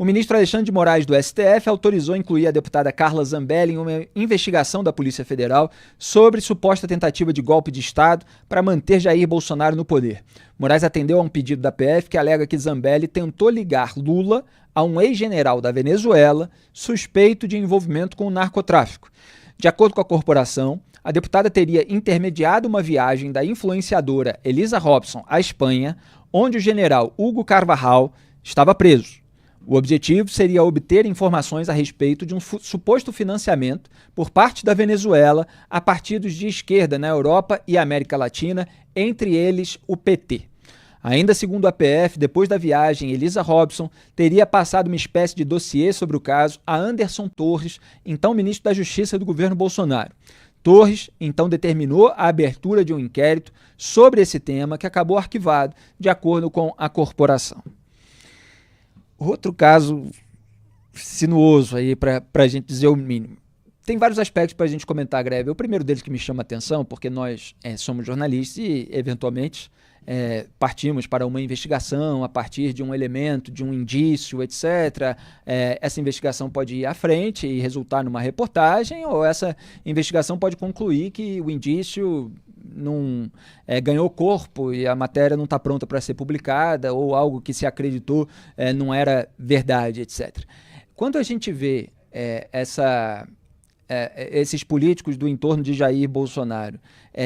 O ministro Alexandre de Moraes, do STF, autorizou incluir a deputada Carla Zambelli em uma investigação da Polícia Federal sobre suposta tentativa de golpe de Estado para manter Jair Bolsonaro no poder. Moraes atendeu a um pedido da PF que alega que Zambelli tentou ligar Lula a um ex-general da Venezuela suspeito de envolvimento com o narcotráfico. De acordo com a corporação, a deputada teria intermediado uma viagem da influenciadora Elisa Robson à Espanha, onde o general Hugo Carvajal estava preso. O objetivo seria obter informações a respeito de um suposto financiamento por parte da Venezuela a partidos de esquerda na Europa e América Latina, entre eles o PT. Ainda segundo a PF, depois da viagem, Elisa Robson teria passado uma espécie de dossiê sobre o caso a Anderson Torres, então ministro da Justiça do governo Bolsonaro. Torres, então, determinou a abertura de um inquérito sobre esse tema que acabou arquivado, de acordo com a corporação. Outro caso sinuoso aí, para a gente dizer o mínimo. Tem vários aspectos para a gente comentar, Greve. O primeiro deles que me chama a atenção, porque nós somos jornalistas e, eventualmente, partimos para uma investigação a partir de um elemento, de um indício, etc. Essa investigação pode ir à frente e resultar numa reportagem, ou essa investigação pode concluir que o indício não ganhou corpo e a matéria não está pronta para ser publicada, ou algo que se acreditou não era verdade, etc. Quando a gente vê esses políticos do entorno de Jair Bolsonaro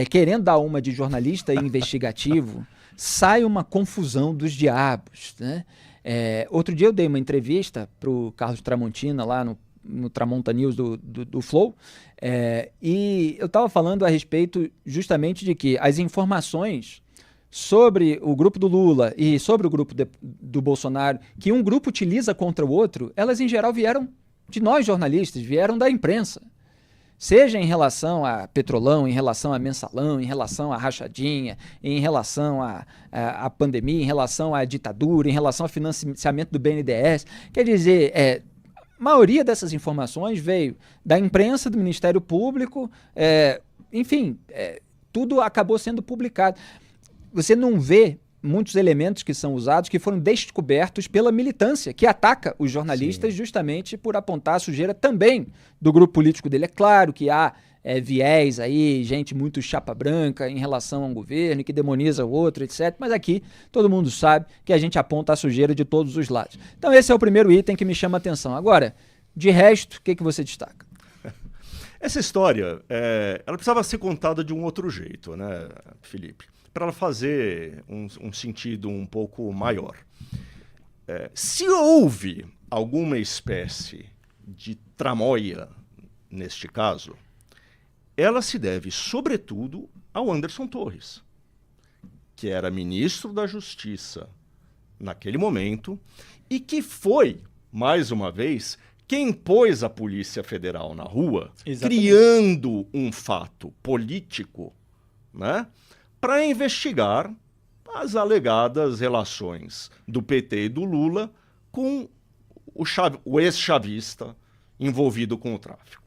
querendo dar uma de jornalista investigativo, sai uma confusão dos diabos, né? Outro dia eu dei uma entrevista para o Carlos Tramontina lá no Tramonta News do Flow, e eu estava falando a respeito justamente de que as informações sobre o grupo do Lula e sobre o grupo do Bolsonaro, que um grupo utiliza contra o outro, elas em geral vieram de nós jornalistas, vieram da imprensa. Seja em relação a Petrolão, em relação a Mensalão, em relação à rachadinha, em relação à pandemia, em relação à ditadura, em relação ao financiamento do BNDES. Quer dizer, a maioria dessas informações veio da imprensa, do Ministério Público, enfim, tudo acabou sendo publicado. Você não vê muitos elementos que são usados que foram descobertos pela militância, que ataca os jornalistas justamente por apontar a sujeira também do grupo político dele. É claro que há viés aí, gente muito chapa branca em relação a um governo que demoniza o outro, etc. Mas aqui todo mundo sabe que a gente aponta a sujeira de todos os lados. Então esse é o primeiro item que me chama a atenção. Agora, de resto, o que você destaca? Essa história, ela precisava ser contada de um outro jeito, né, Felipe? Para ela fazer um sentido um pouco maior. Se houve alguma espécie de tramóia neste caso, ela se deve, sobretudo, ao Anderson Torres, que era ministro da Justiça naquele momento e que foi, mais uma vez, quem pôs a Polícia Federal na rua, criando um fato político, né, para investigar as alegadas relações do PT e do Lula com o ex-chavista envolvido com o tráfico,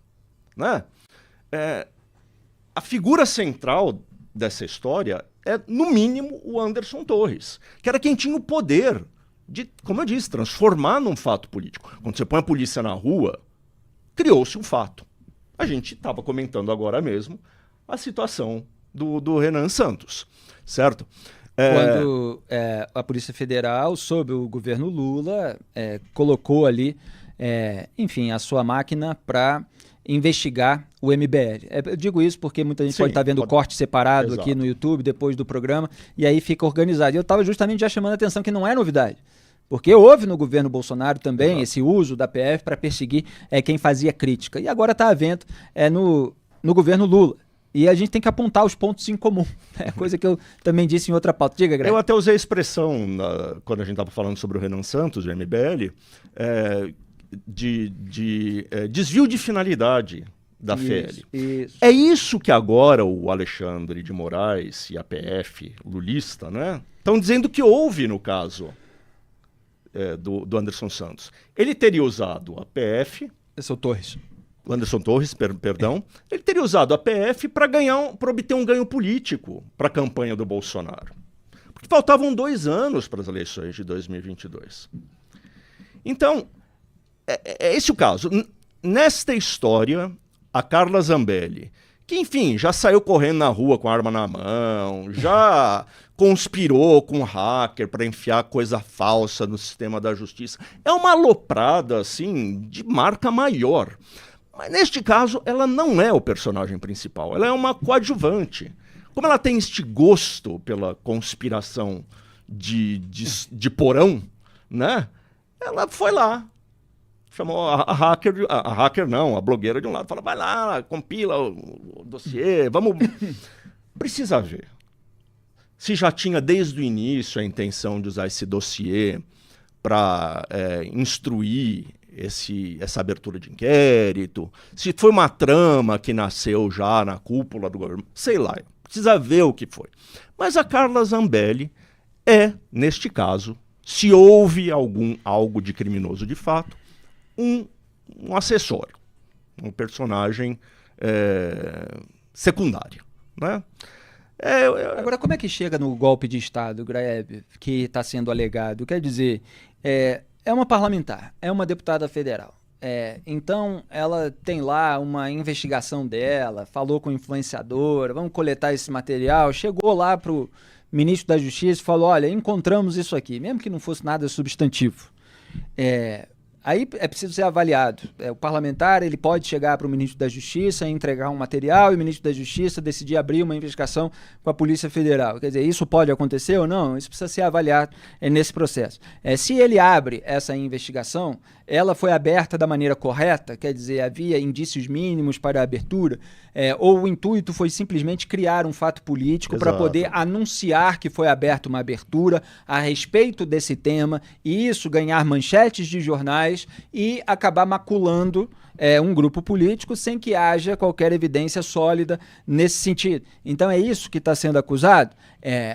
né? A figura central dessa história é, no mínimo, o Anderson Torres, que era quem tinha o poder de, como eu disse, transformar num fato político. Quando você põe a polícia na rua, criou-se um fato. A gente estava comentando agora mesmo a situação do Renan Santos, certo? Quando a Polícia Federal, sob o governo Lula, colocou ali, enfim, a sua máquina para investigar o MBL. Eu digo isso porque muita gente pode estar vendo o corte separado aqui no YouTube depois do programa, e aí fica organizado. E eu estava justamente já chamando a atenção que não é novidade. Porque houve no governo Bolsonaro também esse uso da PF para perseguir quem fazia crítica. E agora está havendo no governo Lula. E a gente tem que apontar os pontos em comum. Coisa que eu também disse em outra pauta. Diga, Greg. Eu até usei a expressão, quando a gente estava falando sobre o Renan Santos, do MBL, de desvio de finalidade da FL. Isso. É isso que agora o Alexandre de Moraes e a PF lulista, né, estão dizendo que houve no caso do Anderson Santos. Ele teria usado a PF... Esse é o Torres. O Anderson Torres, perdão. Ele teria usado a PF para obter um ganho político para a campanha do Bolsonaro. Porque faltavam 2 anos para as eleições de 2022. Então, é esse o caso. Nesta história, a Carla Zambelli, que, enfim, já saiu correndo na rua com a arma na mão, já conspirou com um hacker para enfiar coisa falsa no sistema da justiça. É uma aloprada, assim, de marca maior. Mas, neste caso, ela não é o personagem principal. Ela é uma coadjuvante. Como ela tem este gosto pela conspiração de porão, né? Ela foi lá. Chamou a hacker não, a blogueira de um lado, fala, vai lá, compila o dossiê, vamos... Precisa ver se já tinha desde o início a intenção de usar esse dossiê para instruir essa abertura de inquérito, se foi uma trama que nasceu já na cúpula do governo, sei lá, precisa ver o que foi. Mas a Carla Zambelli neste caso, se houve algo de criminoso de fato, um acessório, um personagem secundário, né? Agora, como é que chega no golpe de Estado, Graeb, que está sendo alegado? Quer dizer, é uma parlamentar, é uma deputada federal. Então, ela tem lá uma investigação dela, falou com o influenciador, vamos coletar esse material, chegou lá para o ministro da Justiça e falou, olha, encontramos isso aqui, mesmo que não fosse nada substantivo. Aí é preciso ser avaliado. O parlamentar ele pode chegar para o ministro da Justiça e entregar um material e o ministro da Justiça decidir abrir uma investigação com a Polícia Federal. Quer dizer, isso pode acontecer ou não? Isso precisa ser avaliado nesse processo. Se ele abre essa investigação, ela foi aberta da maneira correta, quer dizer, havia indícios mínimos para a abertura, ou o intuito foi simplesmente criar um fato político para poder anunciar que foi aberta uma abertura a respeito desse tema e isso ganhar manchetes de jornais e acabar maculando um grupo político sem que haja qualquer evidência sólida nesse sentido. Então é isso que está sendo acusado?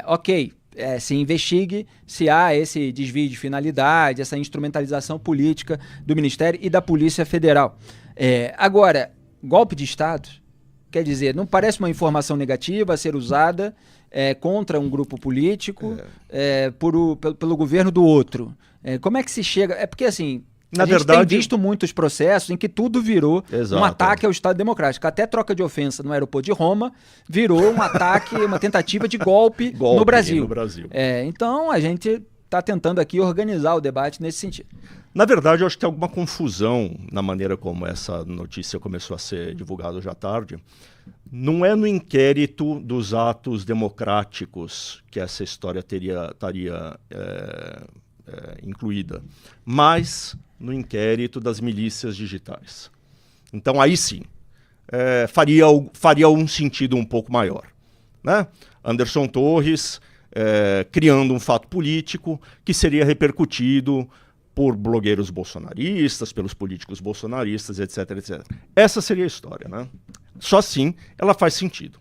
Ok, se investigue se há esse desvio de finalidade, essa instrumentalização política do Ministério e da Polícia Federal. Agora, golpe de Estado, quer dizer, não parece uma informação negativa a ser usada contra um grupo político pelo governo do outro. Como é que se chega... porque assim... A gente tem visto muitos processos em que tudo virou um ataque ao Estado Democrático. Até troca de ofensa no aeroporto de Roma virou um ataque, uma tentativa de golpe no Brasil. Então, a gente está tentando aqui organizar o debate nesse sentido. Na verdade, eu acho que tem alguma confusão na maneira como essa notícia começou a ser divulgada hoje à tarde. Não é no inquérito dos atos democráticos que essa história estaria incluída, mas no inquérito das milícias digitais. Então aí sim, faria um sentido um pouco maior, né? Anderson Torres criando um fato político que seria repercutido por blogueiros bolsonaristas, pelos políticos bolsonaristas, etc, etc. Essa seria a história, né? Só assim ela faz sentido.